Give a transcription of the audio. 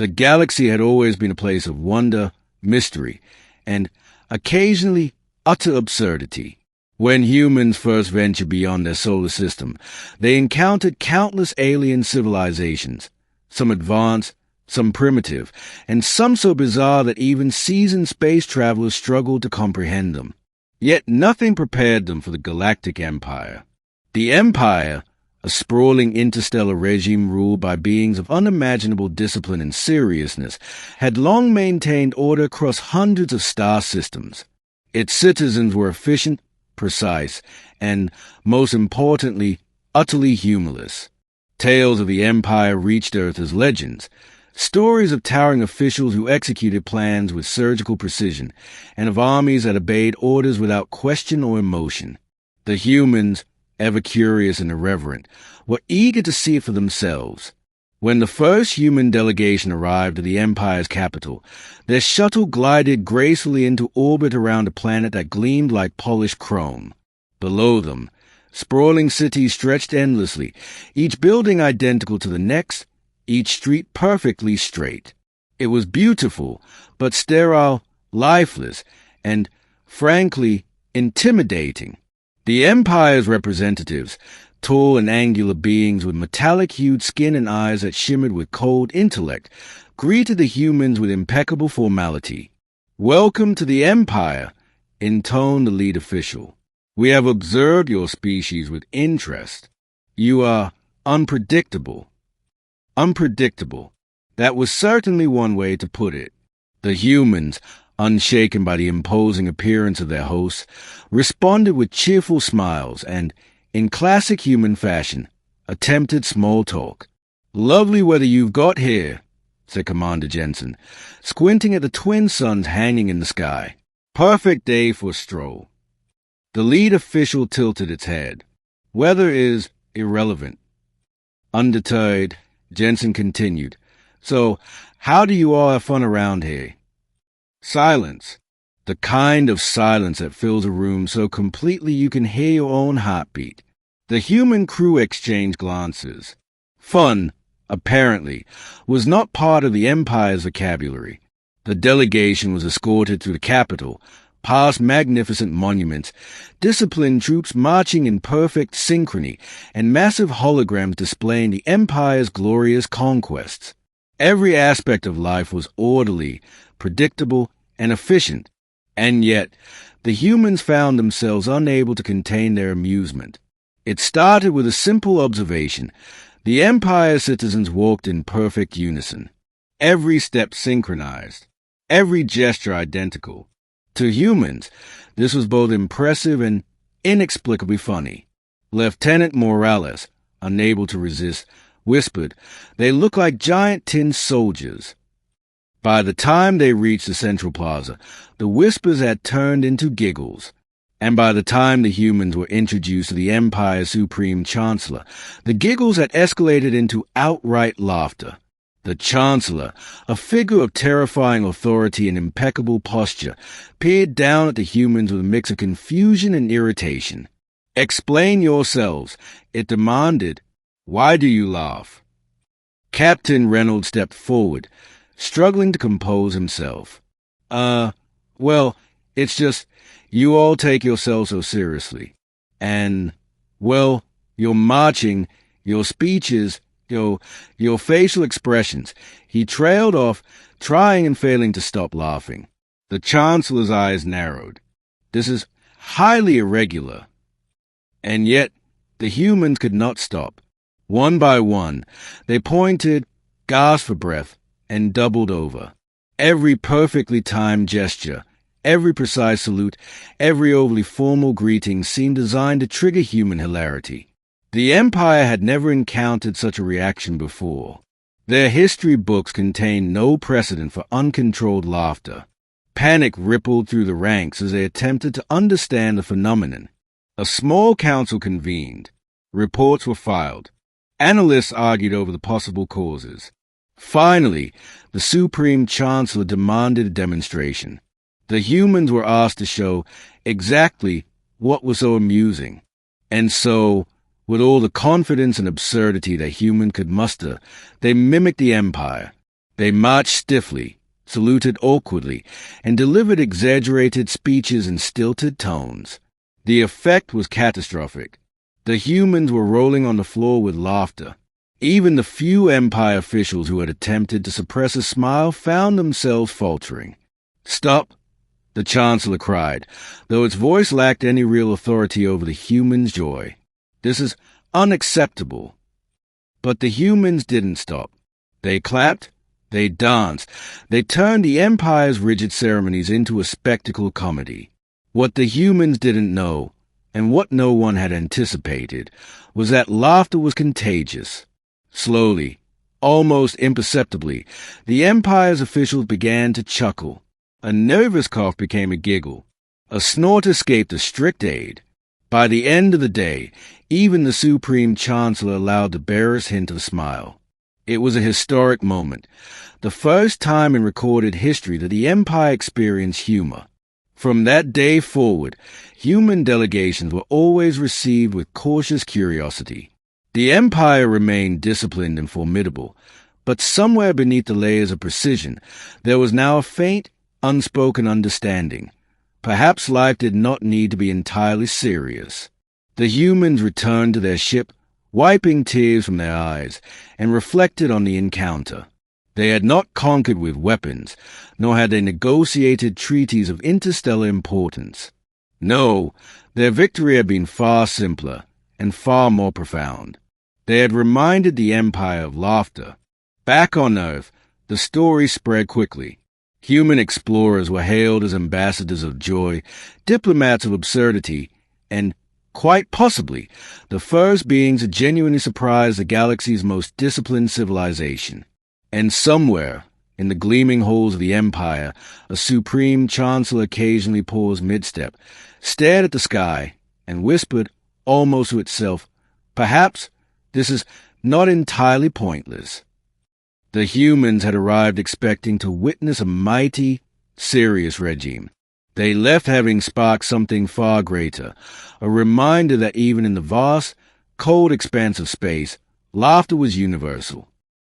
The galaxy had always been a place of wonder, mystery, and occasionally utter absurdity. When humans first ventured beyond their solar system, they encountered countless alien civilizations, some advanced, some primitive, and some so bizarre that even seasoned space travelers struggled to comprehend them. Yet nothing prepared them for the Galactic Empire. The Empire, a sprawling interstellar regime ruled by beings of unimaginable discipline and seriousness, had long maintained order across hundreds of star systems. Its citizens were efficient, precise, and, most importantly, utterly humorless. Tales of the Empire reached Earth as legends, stories of towering officials who executed plans with surgical precision, and of armies that obeyed orders without question or emotion. The humans, ever curious and irreverent, were eager to see it for themselves. When the first human delegation arrived at the Empire's capital, their shuttle glided gracefully into orbit around a planet that gleamed like polished chrome. Below them, sprawling cities stretched endlessly, each building identical to the next, each street perfectly straight. It was beautiful, but sterile, lifeless, and, frankly, intimidating. The Empire's representatives, tall and angular beings with metallic-hued skin and eyes that shimmered with cold intellect, greeted the humans with impeccable formality. "Welcome to the Empire," intoned the lead official. "We have observed your species with interest. You are unpredictable." Unpredictable. That was certainly one way to put it. The humans, unshaken by the imposing appearance of their hosts, responded with cheerful smiles and, in classic human fashion, attempted small talk. "Lovely weather you've got here," said Commander Jensen, squinting at the twin suns hanging in the sky. "Perfect day for a stroll." The lead official tilted its head. "Weather is irrelevant." Undeterred, Jensen continued, "So, how do you all have fun around here?" Silence. The kind of silence that fills a room so completely you can hear your own heartbeat. The human crew exchanged glances. Fun, apparently, was not part of the Empire's vocabulary. The delegation was escorted through the capital, past magnificent monuments, disciplined troops marching in perfect synchrony, and massive holograms displaying the Empire's glorious conquests. Every aspect of life was orderly, predictable, and efficient, and yet the humans found themselves unable to contain their amusement. It started with a simple observation. The Empire's citizens walked in perfect unison, every step synchronized, every gesture identical. To humans, this was both impressive and inexplicably funny. Lieutenant Morales, unable to resist, whispered, "They look like giant tin soldiers." By the time they reached the central plaza, the whispers had turned into giggles. And by the time the humans were introduced to the Empire's Supreme Chancellor, the giggles had escalated into outright laughter. The Chancellor, a figure of terrifying authority and impeccable posture, peered down at the humans with a mix of confusion and irritation. "Explain yourselves," it demanded. "Why do you laugh?" Captain Reynolds stepped forward, struggling to compose himself. Well, it's just, you all take yourselves so seriously. And, well, your marching, your speeches, your facial expressions." He trailed off, trying and failing to stop laughing. The Chancellor's eyes narrowed. "This is highly irregular." And yet, the humans could not stop. One by one, they pointed, gasped for breath, and doubled over. Every perfectly timed gesture, every precise salute, every overly formal greeting seemed designed to trigger human hilarity. The Empire had never encountered such a reaction before. Their history books contained no precedent for uncontrolled laughter. Panic rippled through the ranks as they attempted to understand the phenomenon. A small council convened. Reports were filed. Analysts argued over the possible causes. Finally, the Supreme Chancellor demanded a demonstration. The humans were asked to show exactly what was so amusing. And so, with all the confidence and absurdity that human could muster, they mimicked the Empire. They marched stiffly, saluted awkwardly, and delivered exaggerated speeches in stilted tones. The effect was catastrophic. The humans were rolling on the floor with laughter. Even the few Empire officials who had attempted to suppress a smile found themselves faltering. "Stop!" the Chancellor cried, though its voice lacked any real authority over the humans' joy. "This is unacceptable." But the humans didn't stop. They clapped, they danced, they turned the Empire's rigid ceremonies into a spectacle comedy. What the humans didn't know, and what no one had anticipated, was that laughter was contagious. Slowly, almost imperceptibly, the Empire's officials began to chuckle. A nervous cough became a giggle. A snort escaped a strict aide. By the end of the day, even the Supreme Chancellor allowed the barest hint of a smile. It was a historic moment, the first time in recorded history that the Empire experienced humor. From that day forward, human delegations were always received with cautious curiosity. The Empire remained disciplined and formidable, but somewhere beneath the layers of precision, there was now a faint, unspoken understanding. Perhaps life did not need to be entirely serious. The humans returned to their ship, wiping tears from their eyes, and reflected on the encounter. They had not conquered with weapons, nor had they negotiated treaties of interstellar importance. No, their victory had been far simpler and far more profound. They had reminded the Empire of laughter. Back on Earth, the story spread quickly. Human explorers were hailed as ambassadors of joy, diplomats of absurdity, and, quite possibly, the first beings to genuinely surprise the galaxy's most disciplined civilization. And somewhere, in the gleaming halls of the Empire, a Supreme Chancellor occasionally paused mid-step, stared at the sky, and whispered, almost to itself, "Perhaps this is not entirely pointless." The humans had arrived expecting to witness a mighty, serious regime. They left having sparked something far greater, a reminder that even in the vast, cold expanse of space, laughter was universal.